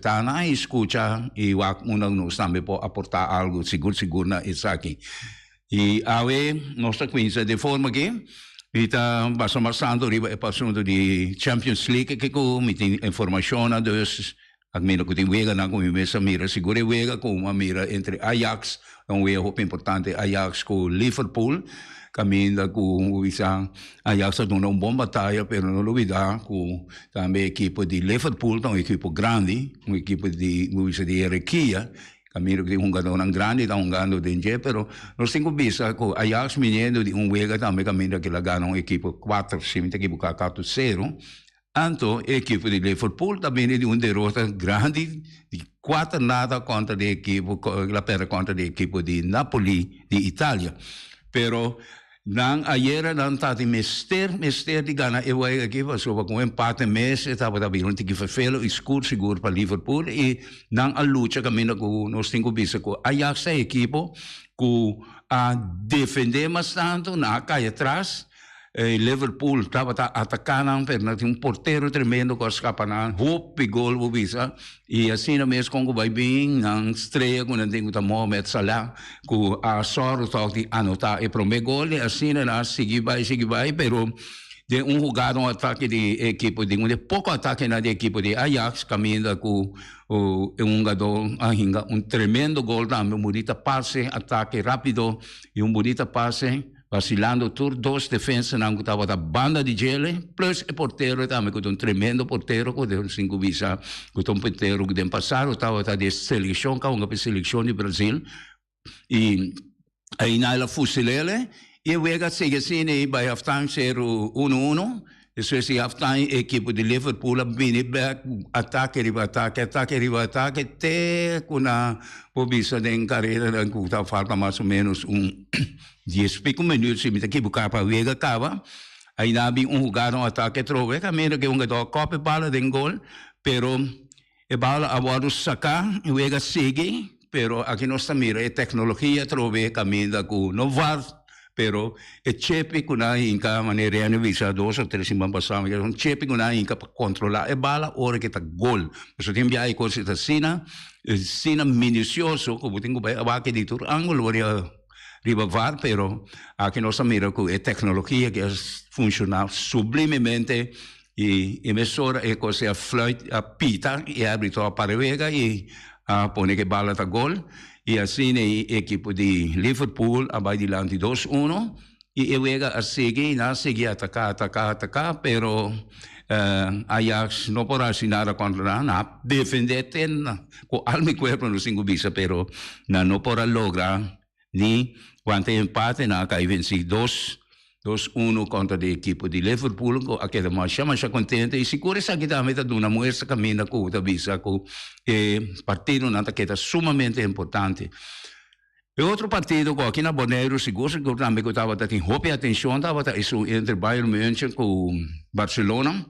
ventana y escucha y uno nos también puede aportar algo, seguro na it's aquí. Y ave nuestra quince de forma que está pasando arriba el pasunto de Champions League que con información dus almeno que wega na como mesa mira seguro wega com uma mira entre Ajax wega importante Ajax com Liverpool caminha com Ajax está dando bom batalha pero não olvidar com também equipe de Liverpool uma equipe grande uma equipe de hierarquia caminho de jogador grande está jogando dentro pero nós temos visto com Ajax menino de wega também caminho que lá ganha uma equipe 4-5 equipe 4-0 Anto, a equipe de Liverpool também de uma derrota grande de 4-0 contra a equipe, contra a equipe de Napoli, de Itália. Pero, ayer não está de mister de ganhar a equipe, só com empate mês, estava também um que foi escuro seguro para Liverpool e não a luta caminha com nós temos visto com a Ajax a equipe que a defender bastante, não cai atrás. Liverpool estava atacando, mas tinha porteiro tremendo que escapa na hope gol o visa e assim mesmo como vai bem na estreia quando tem o Mohamed Salah com a sorte de anotar o primeiro gol e assim ela seguir vai pero de jogador ataque de equipe de pouco ataque na equipe de Ajax caminha com jogador ainda tremendo gol também bonita passe ataque rápido e bonita passe vacilando tur dois defensas não estava da banda de gele plus o porteiro também com tremendo porteiro com de 5 visa com porteiro que tem passado estava da seleção com uma seleção de Brasil e aí na ela fusilele e o ega segue assim e by half time 0-1 isso é half time equipe de Liverpool vem back ataque até com a pobisa de carreira da que falta mais ou menos 10 minutos se me aqui buscar para ver acaba aí nabi jogador ataque trove caminho que jogador copa bala de gol pero a bala agora sacar e o segue pero aqui nós mira a tecnologia trove caminho com no VAR pero e chepe com a inca maneira de visa 2 ou 3 semanas passamos que um chepe com a inca para controlar a bala hora que tá gol mas tem bem aí coisa sina minucioso como tenho vai abaque de tur ângulo riba VAR, pero aqui nós mira com a tecnologia que funciona sublimemente e emissora é coisa a fluit a pita e abre a parevega e a põe que bala tá gol e assim a equipe de Liverpool vai dilante 2-1 e a seguir atacar pero Ajax não pode assinar contra nada defender com alma e corpo no 5 bisa pero não pode lograr ni quando empate na cai venci 2-1 contra a equipe de Liverpool aquela mais chama contente e seguro essa que também dá uma muestra caminha com a visa com partido na que é sumamente importante e outro partido aqui na Bonaire seguro também que estava tendo hope atenção estava isso entre Bayern München com Barcelona.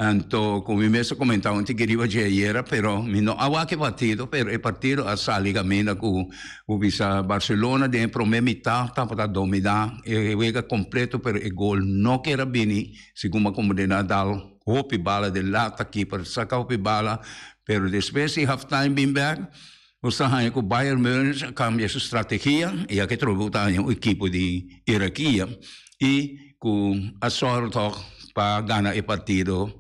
Então, como eu mesmo comentava, ontem queria ir, pero não há que partido, pero o partido a sair caminha com o Visa Barcelona de primeira metade estava a dominar, e o completo, pero o gol não era bem, segundo como de Nadal, hope bala de lata aqui para sacar hope bala, pero depois de half time bem back, o sahanha com o Bayern München cambia sua estratégia e aqui trouxe a equipe de hierarquia e com a sorte para ganhar o partido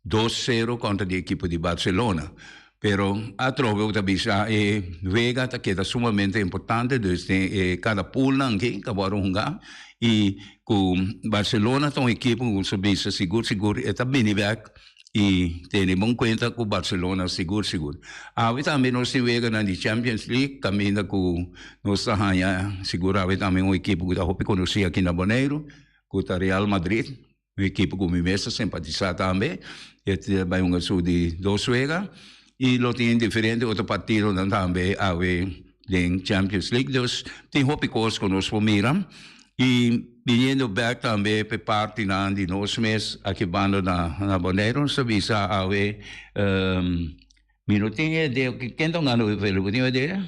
2-0 contra a equipe de Barcelona. Pero a trove também e vega que é sumamente importante desde cada pool aqui que vão jogar e com Barcelona tem uma equipe com subir seguro e também back e temos em conta que o Barcelona seguro. Também nós temos na Champions League caminha com nossa rainha seguro também uma equipe que eu conheci aqui na Bonaire com o Real Madrid. Uma equipe com o mesmo simpatizar também, e vai de 2 vegas, e lo tem diferente outro partido também a em Champions League, dus tem hope coisa que nós miram, e vindo back também para parte de nós mesmos, aqui banda na Bonaire, sabisa a minutinho de quem está ganhando o minutinho dele?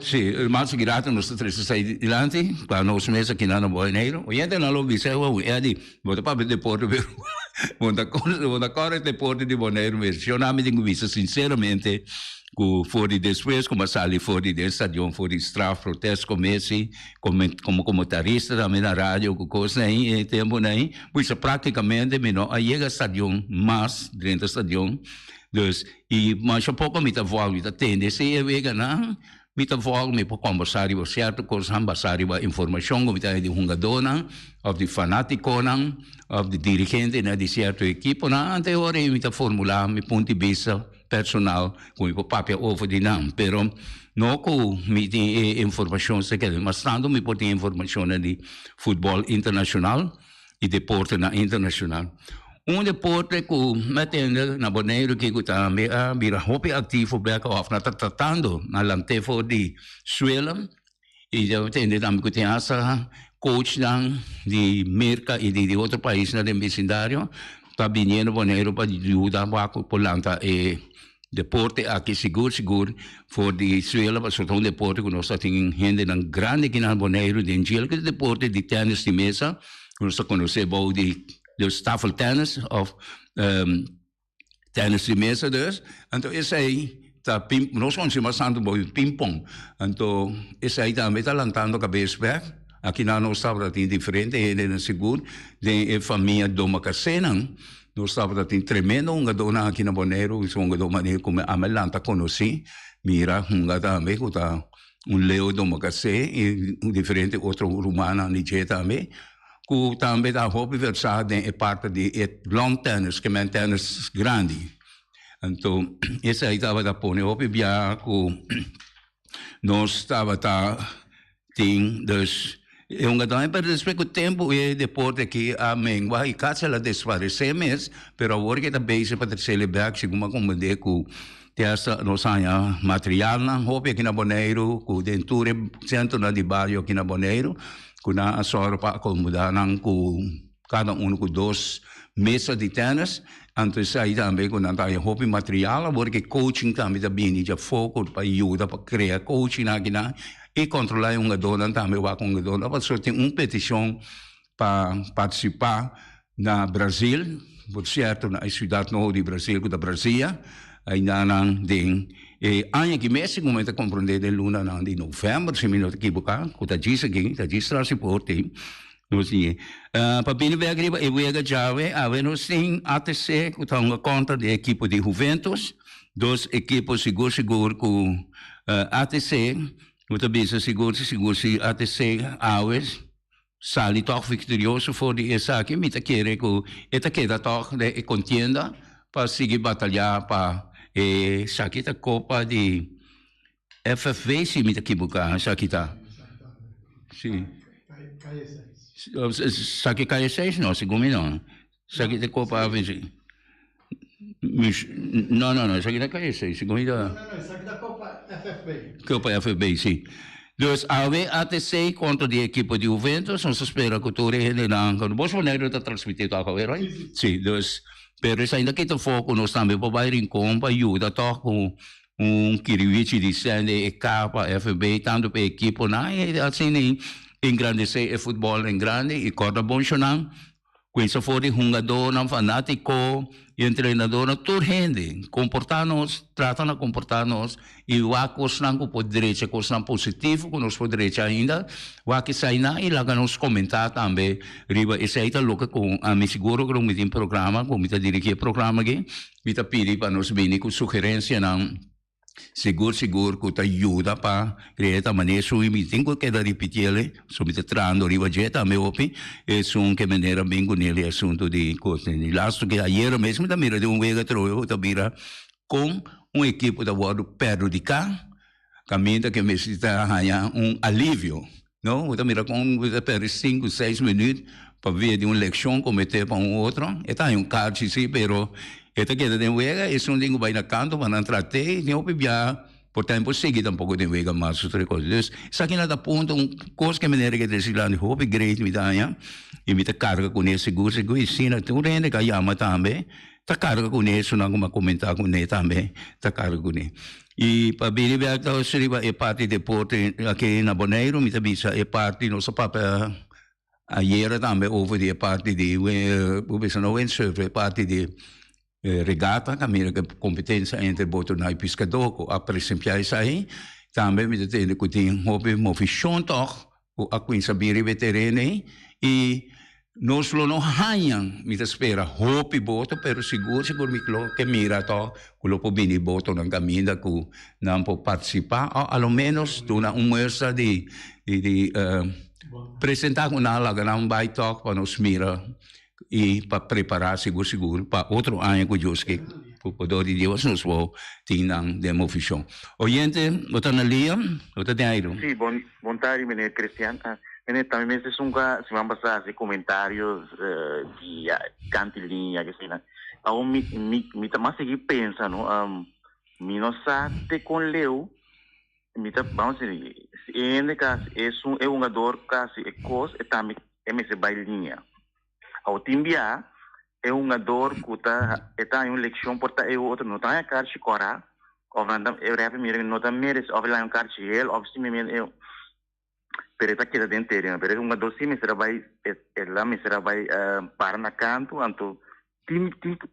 Sì, ma si grato nostro 36 dilanti, qua non smessa che non vuoi nero, o niente non l'ho visto, e di, vado a vedere porto per Una cosa deporte di Bonaire, io non mi dico visto sinceramente che fuori después, come sali fuori del stadio, fuori straf, protest commessi, come comentarista também na rádio, com coisa aí, e tempo aí, pois praticamente, não, aí chega stadio, mas dentro do stadio, dus, e mas um pouco me tá voando, me tá tendo, se eu chega na mi ta volg mi po conversari o certo cos ambasari wa informação mi ta di hungadona of di fanatico nan of di dirigente na di certo equipo na ante ore mi ta formula mi punti vista personal com mi po papia over di nan pero no ko mi di informação se che ma stando mi po di informazione di football international e deporte na international. Deporte que metendo na Bonaire que está vira hobby ativo beca of na tratando na lantefo di Suela e já entende também que tem essa coach dan de merca e de outro país na do vecindário está vindo Bonaire para ajudar para lanta e deporte aqui seguro for di Suela para soltar deporte que nós tem gente na grande que na Bonaire de Angel que deporte de tênis de mesa nós conhece bom de tafeltennis of tennis de mesa dus. En toen is hij, nós conhecemos tanto bom ping-pong. Então, is hij também está lançando cabeça weg. Aqui na nós estava tem diferente, ele é seguro. De família Doma Casena, nós estava tem tremendo dona aqui na Bonaire, isso dona maneira como a melanta conheci. Mira, também que tá leo Doma Casena e diferente outro romano Nigeria também. Que também dá hobby versado em parte de long tennis, que é tennis grande. Então, esse aí estava da pone hobby bia que nós estava tem dus gadão para respeito o tempo e depois que a mengua e casa ela desaparecer mês, pero agora que está base para celebrar se como de que essa nossa material na hobby aqui na Bonaire, que dentro centro na de bairro aqui na Bonaire kuna asoro pa acomodar com cada com 2 mesas de tênis, então aí também com nada hobby material, porque coaching também também já foco para ajuda para criar coaching aqui na e controlar dona também vai com dona, para só tem petição para participar na Brasil, por certo na cidade nova de Brasil, da Brasília, ainda não tem anche che Messi come comprendete l'una di novembre, se mi non equivoco, con la gisa che la gisa si porti, così. Per bene vedere e vega già avevano sin ATC con una conta di equipo di Juventus, 2 equipos sicuro con ATC, con bisa sicuro ATC Aves, sali toch victorioso voor die esaki, mi ta chiede che eta queda toch de contienda per seguir batalhar para Sakita Copa de FFV, se me equivocar, Sakita. Sim. Sakita K6, não, segundo não. Sakita Copa AVG. Não, Sakita K6, segundo. Não, Sakita Copa FFB. Copa FFB, sim. Dus ATC contra a equipe de Juventus, nós espera que o rende não, quando você vai está transmitido agora, right? Sim, dus pero isso ainda que te foco nós também para vai rincon para ajuda toca com kiriwichi de sende e capa FB tanto para equipe na e assim engrandecer o futebol em grande e corda bom chonang com isso for jogador não fanático e treinador tudo rende comportar-nos trata de comportar-nos e o acos não com direito com não positivo com nós por direito ainda o que sai na e lá nos comentar também riba esse aí tá louco com a me seguro que me tem programa com me tá dirigir programa aqui me tá pedir para nós vir com sugerência não seguro que te ajuda para criar maneira sui mi tengo que da ripetere so mi trando riva jeta me opi e sun che maneira bem com ele assunto de coisa ni lasto que ayer mesmo da mira de vega troio da mira com equipe da World perto de cá caminha que me está ganhar alívio não da mira com per 5, 6 minutos para ver de uma leção cometer para outro e tá card sim pero esta queda de vega é um dingo vai na canto para não tratar nem o bebia por tempo seguido um pouco de vega mais outra coisa isso aqui nada ponto coisa que maneira que desse lá de hobby great me dá e me tá carga com esse seguro e ensina tu rende que chama também tá carga com isso não como comentar com ele também tá carga com ele e para ver bem então seria é parte de deporte aqui na Bonaire me também é parte nosso papel Ieri também over die parte de we zijn nou windsurfen, parte de regata, que a competência entre boto na pescador, a presença isso aí, também me detendo que tem hobby movição toch, a quem saber o terreno e nós não hanham, me espera hobby boto, pero seguro me que mira to, que lo pobini boto ng caminho que não pode participar, ao menos dona muestra de apresentar uma laga na talk para nos mira e para preparar seguro para outro ano que Deus que o poder de Deus nos vai ter demo vision. Oyente, você na linha, você tem aí? Sim, bom tarde, menino Cristiano. Menino, também se vamos passar comentários de cantilinha, que sei lá. Me tá mais seguir pensando, me não sabe com Leo. Vamos dizer, ele é um jogador que é coisa e também é bailinha. Ao Timbia é um jogador que está em uma leção por estar outro não está em cara de cora, ou não é rap mesmo não está merece ou lá em cara de ele ou se mesmo eu pereta que dentro dele, mas um jogador sim me será vai lá me será vai para na canto, então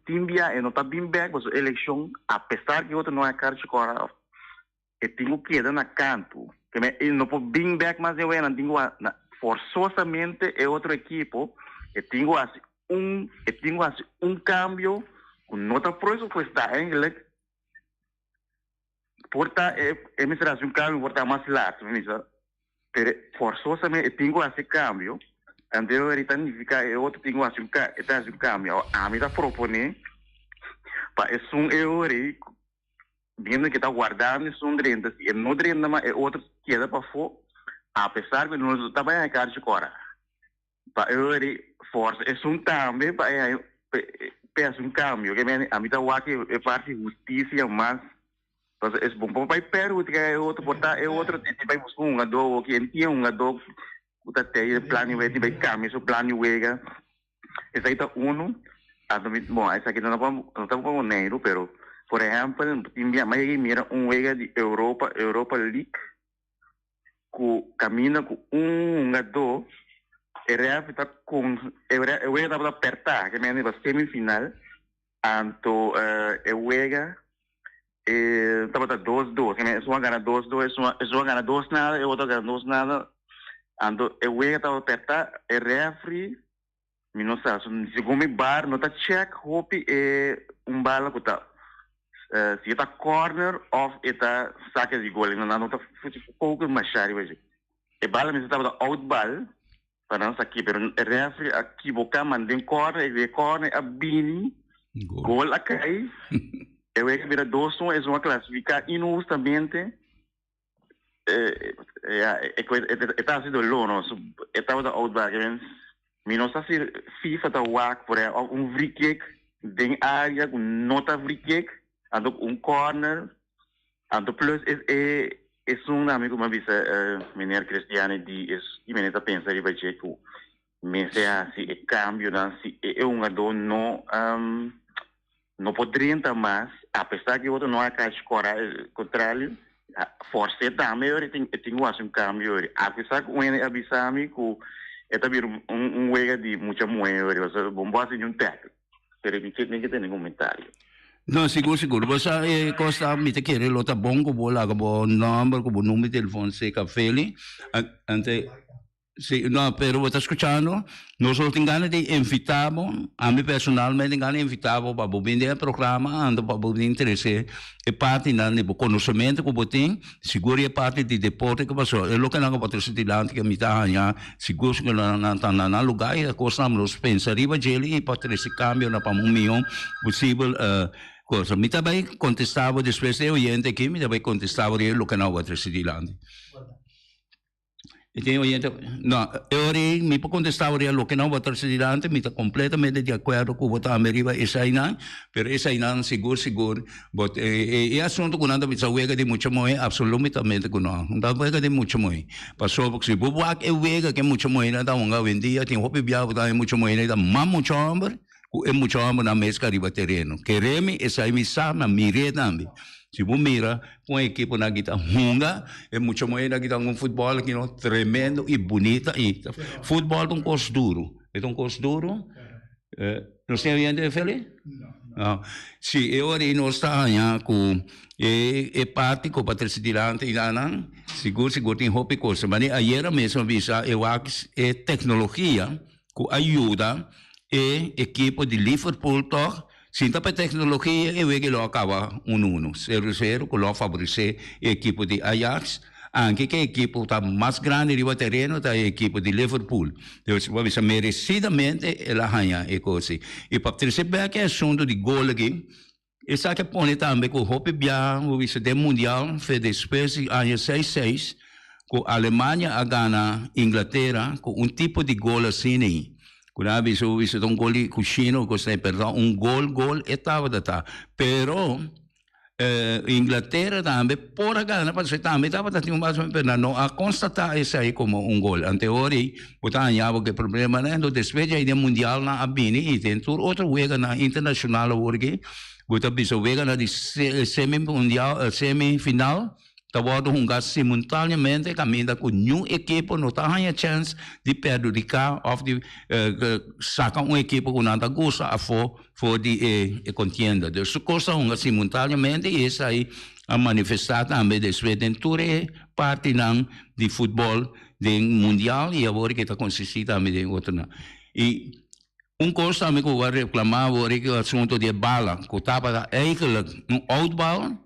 Timbia não está bem back, mas eleição apesar que outro não é cara de cora e tenho que ir na canto, que ele não pode bem back, mas eu não tenho forçosamente é outro equipo, e tenho assim um cambio, com nota proiso que está em inglês, porta é me será um cambio porta mais largo, mas forçosamente tenho assim cambio, então ele significa é outro tenho assim um cambio, a mim está propondo para esse euro viendo que está guardando son rentes y no renta más otros queda para fora a pesar que no está bem a cara de cora para ele força é também para peço cambio que a mim está aqui é parte justiça mas é bom para perto que é outro portar é outro vai buscar jogador que tem jogador que está tem plano vai cambio seu plano wega esse aí está bom esse aqui não está com dinheiro pero por exemplo, mira juega de Europa League, que camina com jogador, está com, está apertar, que é a semifinal, então, juega, está 2-2, que é uma gana 2-2, é uma gana 2 nada, é outra gana 2 nada, então, juega está apertar, refri, não sabe, segundo bar, não está check, hope, bala que está se está corner of está saque de gol não está pouco mais sério hoje e bala me estava out ball para não aqui pero refri aqui boca mandem corner a bini gol a cai eu é que vira dois é uma classificar injustamente está assim do lono estava out ball me não está se FIFA está whack por free kick dentro área com nota free kick ando corner, ando plus é amigo me disse menino Cristiano e menino pensa que vai ser que me sea se é cambio não se é jogador não poderia entrar mais apesar que outro não é caixa contrário força também eu tenho assim cambio apesar que o ene avisame que é também jogo de muita moeda você bom assim um técnico pero me que tem comentário. No, siguro. Basta costa mi te quiere lo ta bongo bola ka bo number ko bo número de telefone se ka feli ante sì, no, pero vos estás escuchando, nosotros tenemos de invitamos, a mí personalmente tengo invitado para vender el programa, ando para vender interesse, e parte del conocimiento que vos tenés, seguro es parte del deporte que pasó, es lo que no puedo decir delante que me está allá, seguro que no está en el lugar, y cosa nos pensaría y para ese cambio, para un millón posible, cosa. Me también contestaba después de oyente aquí, me también contestaba lo que no puedo decir delante. No, eu me contestava lo que não vou trazer adiante, me está completamente de acordo com o que America e Sainan, pero e Sainan seguro, but e assunto que nada me wega de muita moe, absolutamente que não wega de muita moe. Passou porque se bobo é wega que muita moe nada um vendia, tem roupa biava da muita moe nada, mas muita homem, é muito amo na mesca riba terreno. Queremos essa emissão na mire também. Se você mira, com a equipe na guitarra hunga, é muito mais na guitarra um futebol que não tremendo e bonita. E futebol é um curso duro. É um curso duro. Não sei onde é feliz? Não. Se eu ali não está com é parte com Patrícia Dilante e Ana, seguro tem roupa e coisa. Mas ayer mesmo visa eu acho é tecnologia que ajuda e equipe de Liverpool toch. Sinta para tecnologia eu vejo que lo acaba 0-0 que lo favorece a equipe de Ajax. Anche che equipe está mais grande do terreno da equipe de Liverpool. Então, você merecidamente ela ganha e coisa. E para perceber que é assunto de gol aqui, essa que põe também com o Hope Bian, o vice do Mundial, foi depois de ano 6-6, com a Alemanha a ganhar Inglaterra, com um tipo de gol assim. Quando a vice um gol com o Chino, perdão, um gol, estava da. Pero, Inglaterra também, por a gana, para também estava tendo mais ou menos, não a constatar isso aí como um gol. Anteori, botava que problema, né? No despejo aí do Mundial na Abini, e tem outro wega na internacional, porque botava isso wega na semifinal, estava jogar simultaneamente, caminhando com nenhuma equipe, não tinha chance de perjudicar ou de sacar uma equipe que não gosta a for de contienda. Então, se costa simultaneamente, e isso aí a manifestar também desde dentro parte de futebol do mundial e agora que está consistindo também de outra. E coisa também que eu vou reclamar, agora que o assunto de bala, que estava eigenlijk um outbal,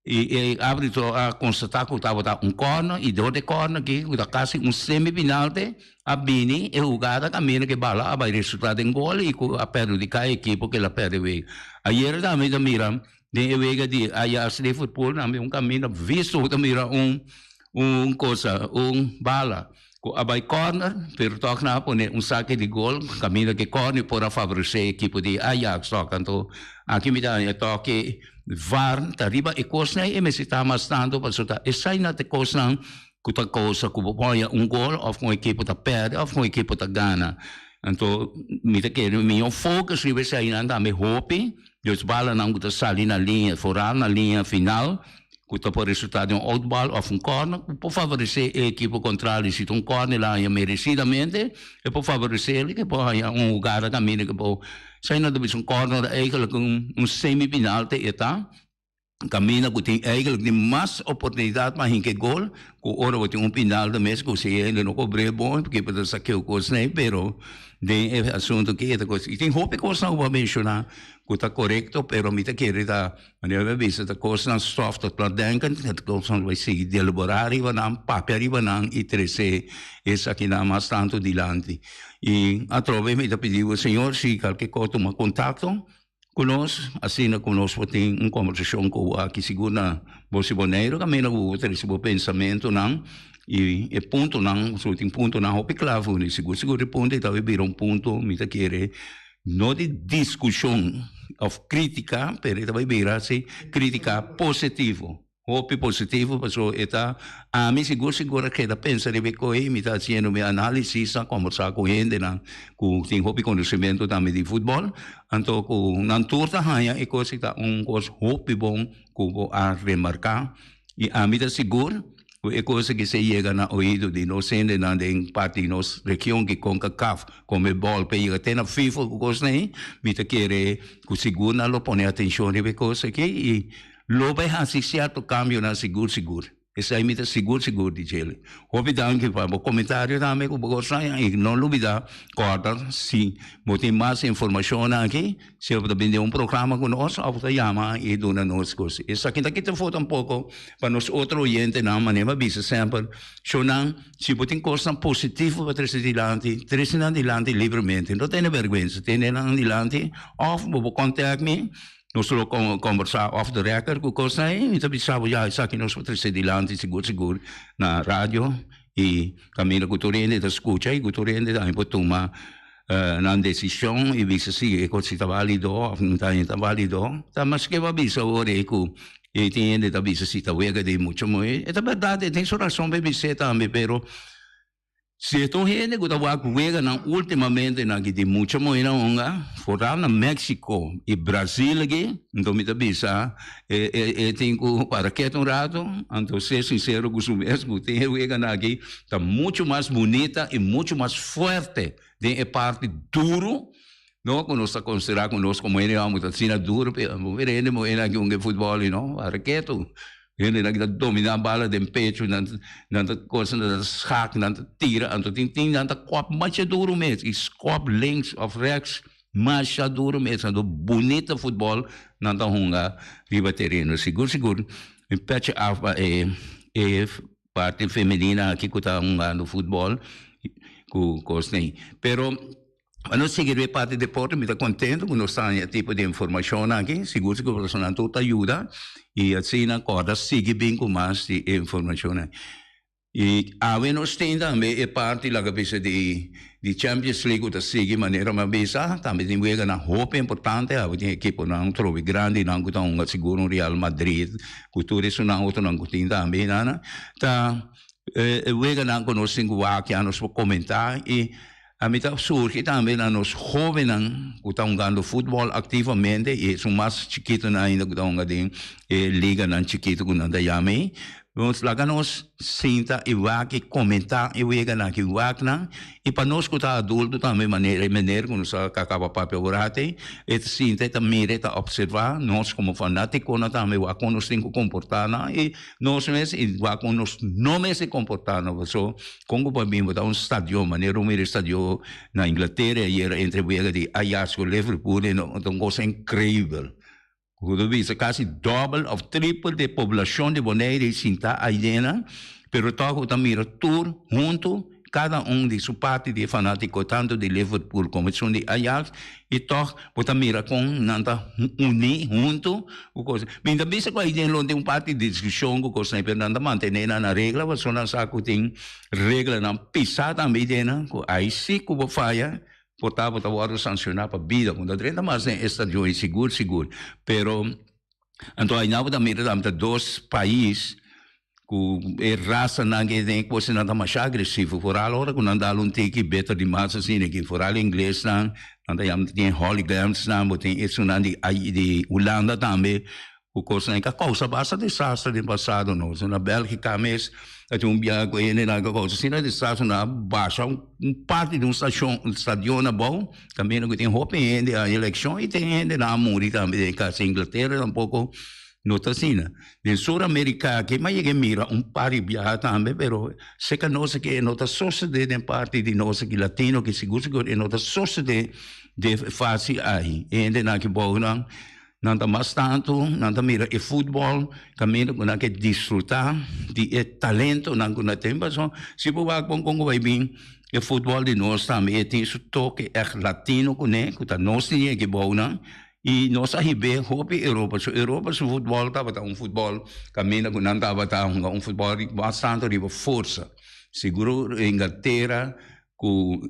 e árbitro a constatar que estava um corner e do corner que está quase semifinal de a Bini e jogada caminho que bala vai resultado em gol e a perjudicar a equipe que ela perde. Ayer também mira de vega de Ajax de futebol também caminho visto também coisa bala a corner pero toca na pone saque de gol caminho que corner para favorecer a equipe de Ajax então aqui me dá toque VAR tariba e coisa e me está mais tanto para soltar e sai na te coisa que coisa que põe gol ou uma equipe tá perde ou uma equipe tá ganha então me tá querendo meu foco se vai sair na me hope Deus bala não que sair na linha fora na linha final que por resultado de outball ou corner por favorecer a equipe contrária se um corner lá merecidamente e por favorecer ele que pode lugar caminho que pode sair na divisão corner eigenlijk semifinal te eta caminho que tem eigenlijk de mais oportunidade para hinker gol que ora tem final de mês que se ele não cobre bom porque pode sacar o coisa nem pero de assunto que é coisa e tem roupa coisa não vou mencionar que está correto pero me tá querendo da maneira vista da coisa soft para denken que coisa vai seguir deliberar e vai não papel e vai não e trece essa aqui não mais tanto dilante e a trove me tá pedindo senhor se qualquer coisa toma contato conosco, assim conosco tem uma conversação com aqui segura você boneiro, que menos o seu pensamento não e ponto não, só tem ponto não, o clavo, né, seguro ponto, então vira ponto, me tá querer não de discussão of crítica, pero vai virar se crítica positivo. Hope positivo, pessoal, eta a mim seguro que da pensa de ver coi, me tá fazendo minha análise, conversar com gente, com tem hope conhecimento também de futebol, então com não turta hanha e coisa tá coisa hope bom que a remarcar e a mim tá seguro é coisa que se chega na ouvido de nós sendo na de parte de nossa região que com CAF como bol pega até na FIFA coisa nem me tá querer que seguro não põe atenção de coisa que e lo vai assistir a cambio na seguro. Essa aí me dá seguro de ele. Obviamente que para o comentário também que eu saia e não olvidar corta se tem mais informação aqui se eu vender programa conosco ou você chama e dona nos coisas. Essa aqui daqui te foto pouco para nós outro oyente na maneira visa sempre. Chonan se você tem coisa positiva para trazer adiante livremente. Não tem vergonha, tem adiante ou contact me. Nós só conversar off the record com coisa aí, então pensava já isso aqui nós vamos adiante seguro na rádio e caminho com corrente da escuta e com corrente da importuma na decisão e visa se se está válido ou não está válido, tá mas que vai visa agora com e tem ainda visa se está vega de muito muito é verdade tem sua razão para você também pero Se ito gente que estava jugando ultimamente na que muita moeda onga, fora na México e Brasil aqui, então me bisa, tenho para que um rato, então ser sincero com o mesmo, tem jugando aqui, está muito mais bonita e muito mais forte, tem a parte duro. Não, quando nós consideramos conosco como ele é muito assim duro, mas ele é aqui um futebol, não, para que tu ele nag domina a bala de pecho nanta coisa nanta schak nanta tira anto ting nanta kop macha duro mes is kop links of rechts macha duro mes anto bonita futebol nanta hunga riba terreno seguro in pecho alfa parte feminina aqui que tá hunga no futebol com cosnei pero quando seguir parte de deporte, me está contente com nós temos tipo de informação aqui, seguro que você não toda ajuda e assim na corda sigue bem com mais de informação. E a nós temos também a parte lá que de Champions League que sigue maneira mais bisa, também tem que na roupa importante, a tem equipe não trove grande, não que tá seguro Real Madrid, cultura isso não outro não tem também, né? Tá, o não conosco que a nós comentar e a mim surge também nos jovens que estão jogando futebol ativamente e são mais chiquitos ainda que estão jogando liga não chiquito que não da yami. Vamos lá que nós sinta e vai que comentar e vai que vai não e para nós que está adulto também maneira que nós acaba papel orate e sinta também está observar nós como fanáticos nós também vai com nós tem que comportar e nós mesmos e vai com nós não mesmo se comportar não so como para mim botar estádio maneira estádio na Inglaterra e era entre o de Ajax com Liverpool então coisa incrível. Quando visa quase double ou triple de população de Bonaire e Sinta Aidena, pero toco também tour junto cada de sua parte de fanático tanto de Liverpool como de Ajax e toco também com nanta unir junto o coisa. Ainda visa que Aidena não tem parte de discussão com coisa pero nanta manter na regra, mas só não sabe tem regra não pisar também dena, aí sim que vou falhar. Portava agora sancionar para a vida, quando a gente mas é estadio é seguro, pero então aí não também temos dois países que é raça não que tem coisa não mais agressivo, por agora quando andam tem que better demais assim que por além inglês não, então tem hooligans não, tem isso não de Holanda também o coisa que causa bastante desastre no passado não, na Bélgica mesmo at yung biyahe ko yun na nagkakausa sila sa na basa parte de estadio na bom kami nagutin hope hindi a eleksyon ite hindi na amuri kami kasi Inglaterra tampoco nota sina in Sud America che mai che mira pari biyahe tambe pero se ka no se que nota sociedade de parte de nós que latino que seguro que nota sociedade de fase aí hindi na que bom não nanta mas tanto, nanta mira e futebol, camino com que desfrutar de talento não com tempo, so se por com vai bem e futebol de nós também tem isso toque latino com que tá nós tinha que bom não e nós arribe hope Europa so futebol tava futebol camino com não tava futebol bastante de força seguro Inglaterra com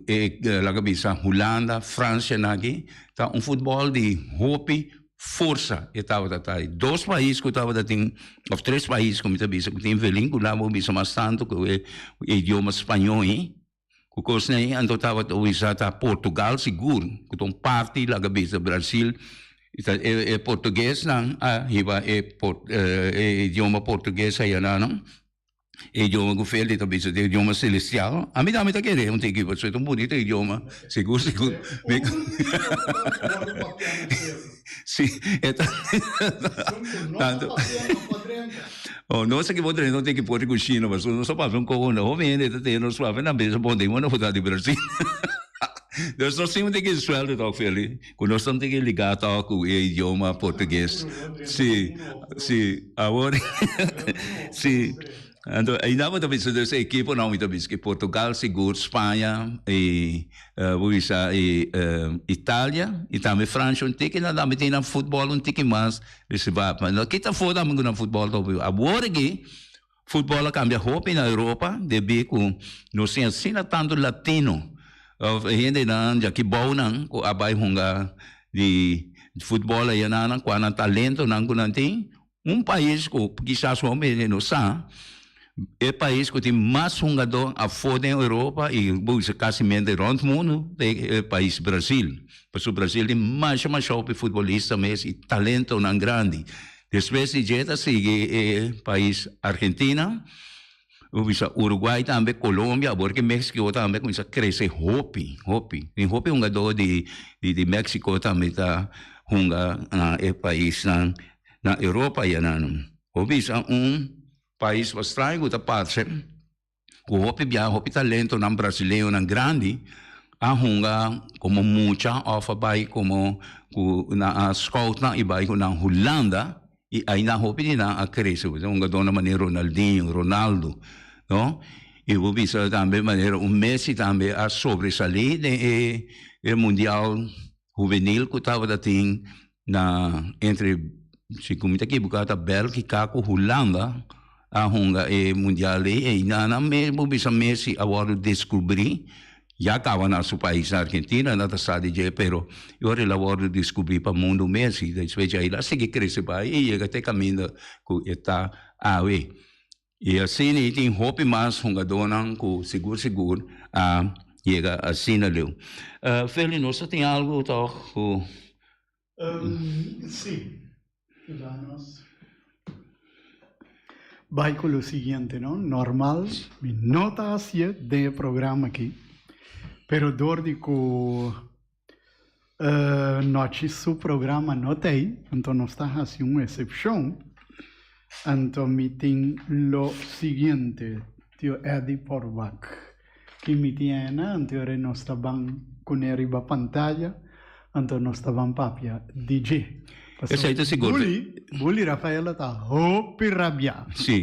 la cabeça Holanda França nagi tá futebol de hope força estava daí dois países que estava daí ou três países como está visto que tem velhinho que lá vou ver mais tanto que o idioma espanhol que coisa aí então estava usando Portugal seguro que tem parte lá cabeça Brasil é português não é idioma português aí não idioma que fez também é idioma celestial a mim também tá querendo tem que você tão bonito idioma seguro Sì, tanto. Non so che potrei non che fuori cucina, ma sono so un con no, viene te non so avere una bella bonde, ma non può di Brasil. Nós não temos que sueldo tal feli, quando nós estamos que ligar tal com o idioma português. Sim, agora, sim. Então, ainda vou também sobre essa equipe não também que Portugal, seguro, Espanha e Itália e também França, que nada me tem na futebol que mais esse vai, mas aqui tá fora também no futebol também. Agora que futebol cambia roupa na Europa, deve com não se ensina tanto latino. Gente não já que bom não, com a bai hunga de futebol aí não, com talento não tem país que quizás o homem não sabe é o país que tem mais jogador a fora da Europa e basicamente rond o mundo é o país Brasil. Porque o Brasil tem mais futebolista mesmo e talento não grande. Depois de jeito sigue o país Argentina, o Uruguai também, Colômbia, porque México também começa a crescer hopi. Tem hopi um jogador de México também está jogando no país na Europa e não. Hopi país estranho da parte, o hopi talento não brasileiro não grande, a hunga como muita ofa vai como na scout na ibai na Holanda e ainda hopi na a crescer, um jogador na maneira Ronaldinho, Ronaldo, não? E o bisa também maneira o Messi também a sobressair no mundial juvenil que estava da na entre se como está aqui bocata Bélgica com Holanda a hunga e mundial e na mesmo bisa Messi agora descobrir já estava no nosso país na Argentina na cidade de pero agora ele agora descobrir para o mundo Messi depois aí lá segue crescer para e chega até caminho que está aí e assim ele tem hope mais jogador não com seguro a chega assim na leu Feli você tem algo então Sí, ciudadanos. Vai con lo siguiente, ¿no? Normal, mi nota hacia de programa aquí, pero dordi co noche su programa no tem, então não está assim uma exceção. Então me tem lo siguiente, tio Eddie Porvac, que me tinha, então nós estávamos com a pantalla, então nós estávamos papia DJ. Essa aí tá seguro. Bully Rafaela tá roupa rabiar. Sim.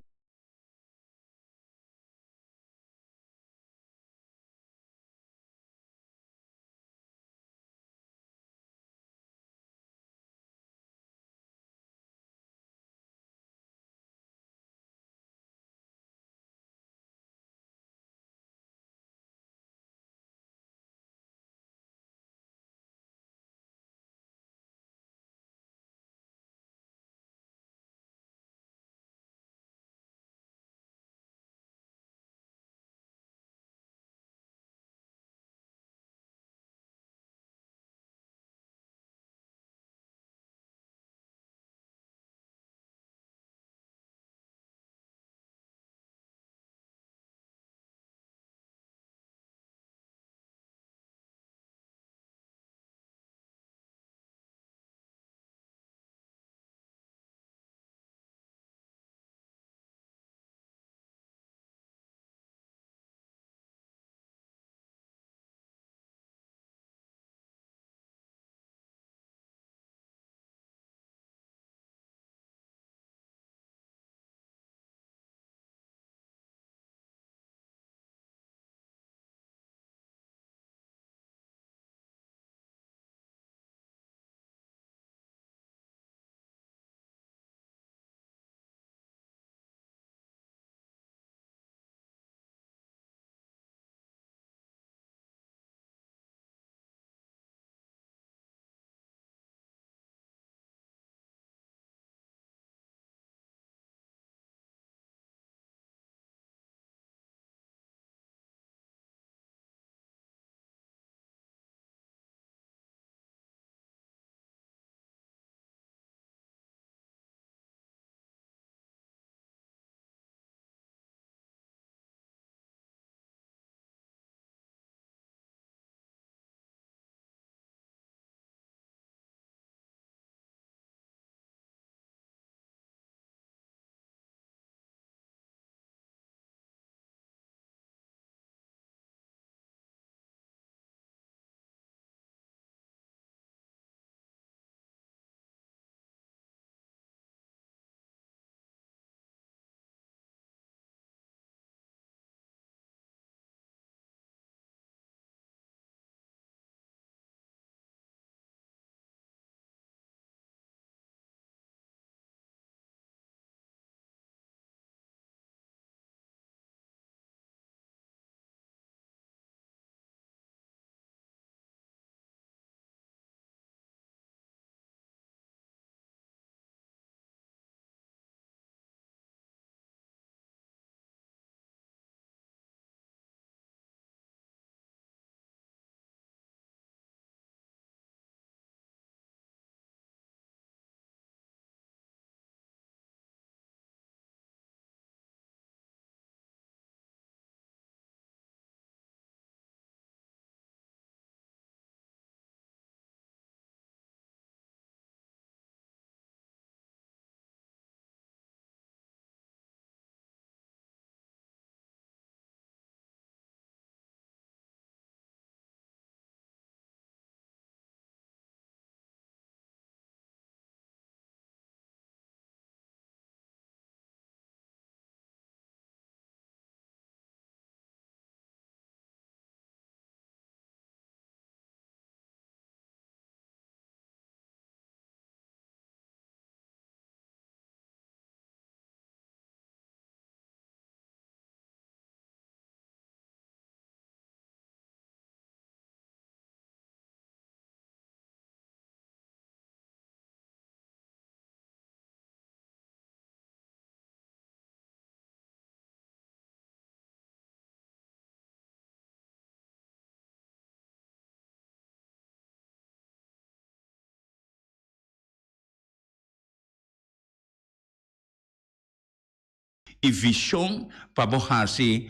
e visão para borrar-se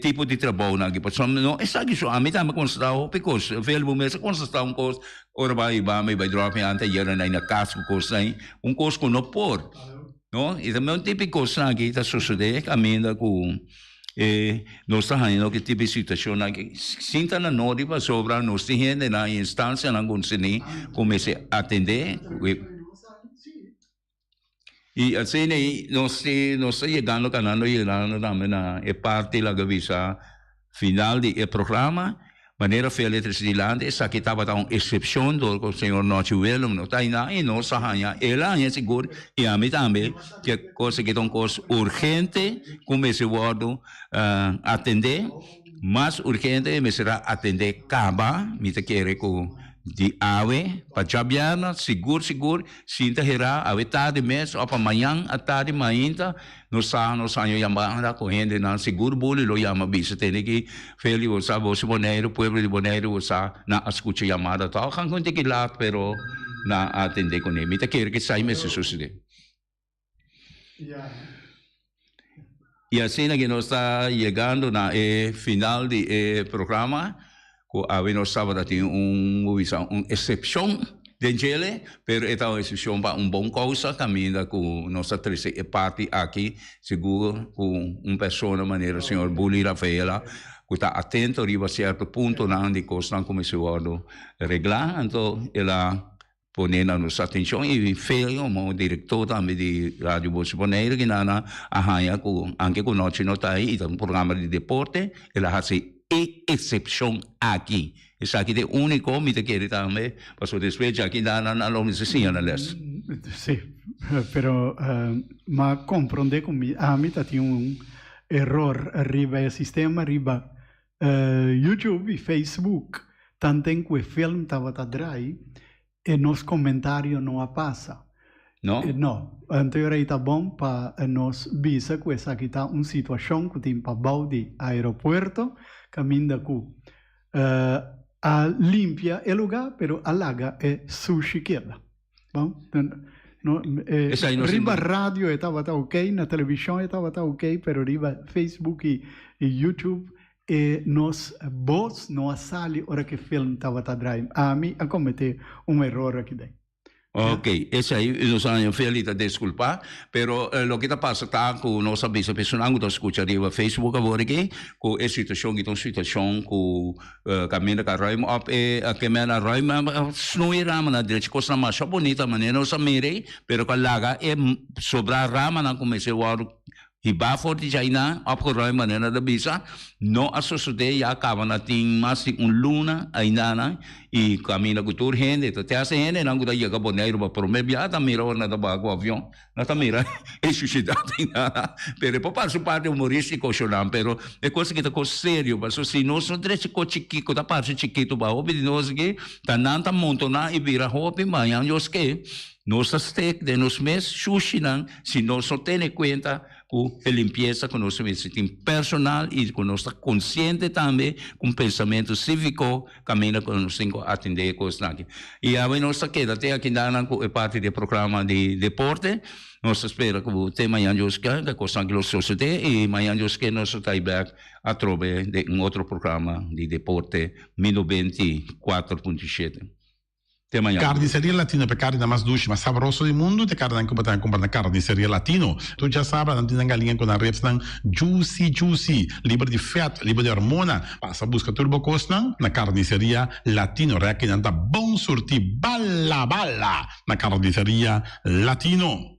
tipo de trabalho na equipa. Não, é só isso. A mim também constata, porque velho momento constata coisa, ora vai drop ante yera na casa coisa, coisa que não por. No, e também tipo de coisa aqui está sucedendo, a mim da com nós estamos aí que tipo de situação aqui, sinta na nota para sobrar nós temos na instância na consciência comece a atender e assim nós chegando também na parte da gavisa final do programa. Maneira feliz de lá, essa que estava uma exceção do senhor Nochuelo, não está aí, não sahanha, ela é seguro, e a mim também, que coisa que é uma coisa urgente, como esse word atender, mais urgente, me será atender caba, me te quer com de ave, para jabiana, seguro, sinta hera, ave tarde mês, ou para amanhã, a tarde, mainta, nos anos yamada, correndo, na seguro, boli, lo yama, bisa, tem que, feli, você, você, Bonaire, pueblo de Bonaire, você, na escuta yamada, tal, não tem que ir lá, pero, na atender com ele, me te quer que sai, me se sucede. E assim, que nós está chegando na final do programa, nós sábado tinha uma exceção de Chile, pero esta exceção para bom causa, caminha com nossa terceira parte aqui, seguro, com pessoa maneira, o senhor Bully Rafaela, que está atento, arriba a certo ponto, na onde costa começou a reglar, então ela põe na nossa atenção e fez o diretor também de Rádio Bolsa Bonaire, que na arranha anche com nós não está aí, um programa de deporte, ela faz exceção aqui. Isso aqui é único, me quer também, para depois aqui na organização, aliás. Sim, pero ma compreende comigo, a mim tinha error arriba o sistema, arriba YouTube e Facebook, tanto em que o filme estava atrás, e nos comentários não passa. Não? Não. Então, era bom para nós ver que essa aqui está uma situação que tem para o aeroporto, caminho com a limpia o lugar, pero a laga é sushi queda. Bom? Riba rádio estava ok, na televisão estava ok, pero riba Facebook e YouTube e nos voz não sale hora que o filme estava atrás. A mim a cometer erro aqui dentro. Ok, esse aí nós estamos felizes, desculpa, pero lo que está passando com nossa bisa pessoal, que escuta no Facebook agora aqui, com essa situação, que é uma situação com caminho da Roima, a caminho da Roima, não irá na direita, coisa mais bonita, maneira nós mirei, pero com a laga é sobrar rama na comecei a Iba forte já ina, apuroi maneira da bisa, não a sociedade já acaba na tem mais de luna ainda na e caminha com tour gente, até a gente não gosta de chegar Bonaire para prometer viada mira na da bago avião, na tá mira é sociedade ainda, pero por parte humorístico choram, pero é coisa que tá com sério, mas se nós não deixa com chiquito, da parte chiquito ba, obedi nós que tá nanta montona e vira hopi manhã os que nossa steak de nos mês sushi não, se nós não tem conta com a limpeza, com nosso tem personal e com nossa consciente também, com pensamento cívico, caminha com nós tem que atender coisas aqui. E a nossa queda até aqui na parte do programa de deporte, nós espera que o tema amanhã que a coisa que nós sociedade e amanhã que nós está back a trobe de outro programa de deporte 24.7. Carniceria Latino per carne mais doce, mais saboroso do mundo, te carne que botar comprar na Carniceria Latino. Tu já sabe, não tem galinha com a reps não juicy, livre de fat, livre de hormona. Passa busca turbo costa na Carniceria Latino, que não tá bom sortir bala na Carniceria Latino.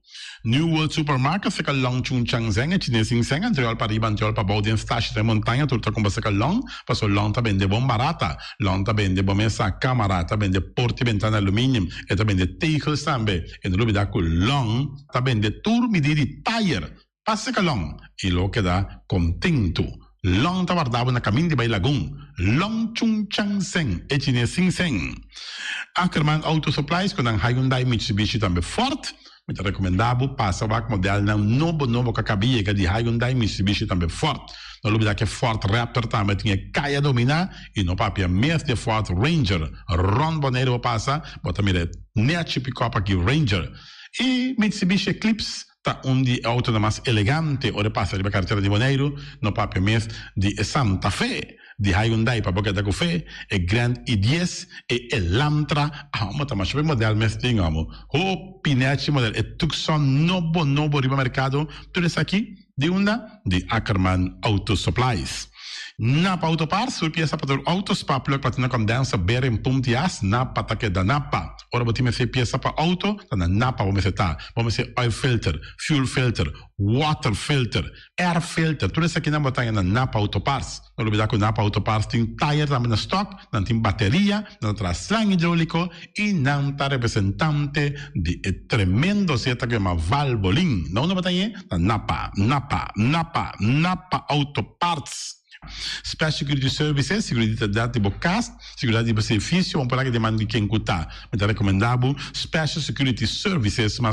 New World Supermarket fica long chung chang zeng e chinesing zeng anterior para riba anterior para baudien stash de montanha turta com basta long passo long ta vende bom barata long ta vende bom essa câmara ta vende porte ventana alumínio e ta vende teigels também e no lubida com long ta vende tur medidi tire passa que long e lo que dá contento long ta guardava na caminho de Bailagoon long chung chang zeng e chinesing zeng Ackerman Auto Supplies com a Hyundai Mitsubishi também forte. Muito recomendável, passa o modelo novo que acabia de Hyundai Mitsubishi também forte. No lugar que Ford Raptor também tinha caia dominar e no papel mesmo de Ford Ranger. Ron Boneiro passa, bota mira, net pick-up aqui Ranger. E Mitsubishi Eclipse tá de auto mais elegante, ora passa riba carretera di Bonaire, no papel mes di Santa Fe, di Hyundai para boca da café, e Grand i10 e Elantra, mas tá mais bem modelo mes tingamo. O Pinete modelo e Tucson novo riba mercado, tudo isso aqui de de Ackerman Auto Supplies. Napa Autoparts, sul pieza para autospa, plug platina condensa, beren puntias, Napa take da Napa. Ora botime se pieza para auto, na Napa vamos tá. Vamos ser oil filter, fuel filter, water filter, air filter. Tudo isso aqui na botanha na Napa Autoparts. Não olvidar que o Napa Autoparts tem tire também na stock, não tem bateria, não traz slang hidráulico e não tá representante de tremendo seta que é uma Valvoline. Não na botanha, na Napa Autoparts. Special Security Services, seguridade de bocas, seguridade de benefício, vamos falar que demanda de quem cutar. Mas é recomendável Special Security Services, mas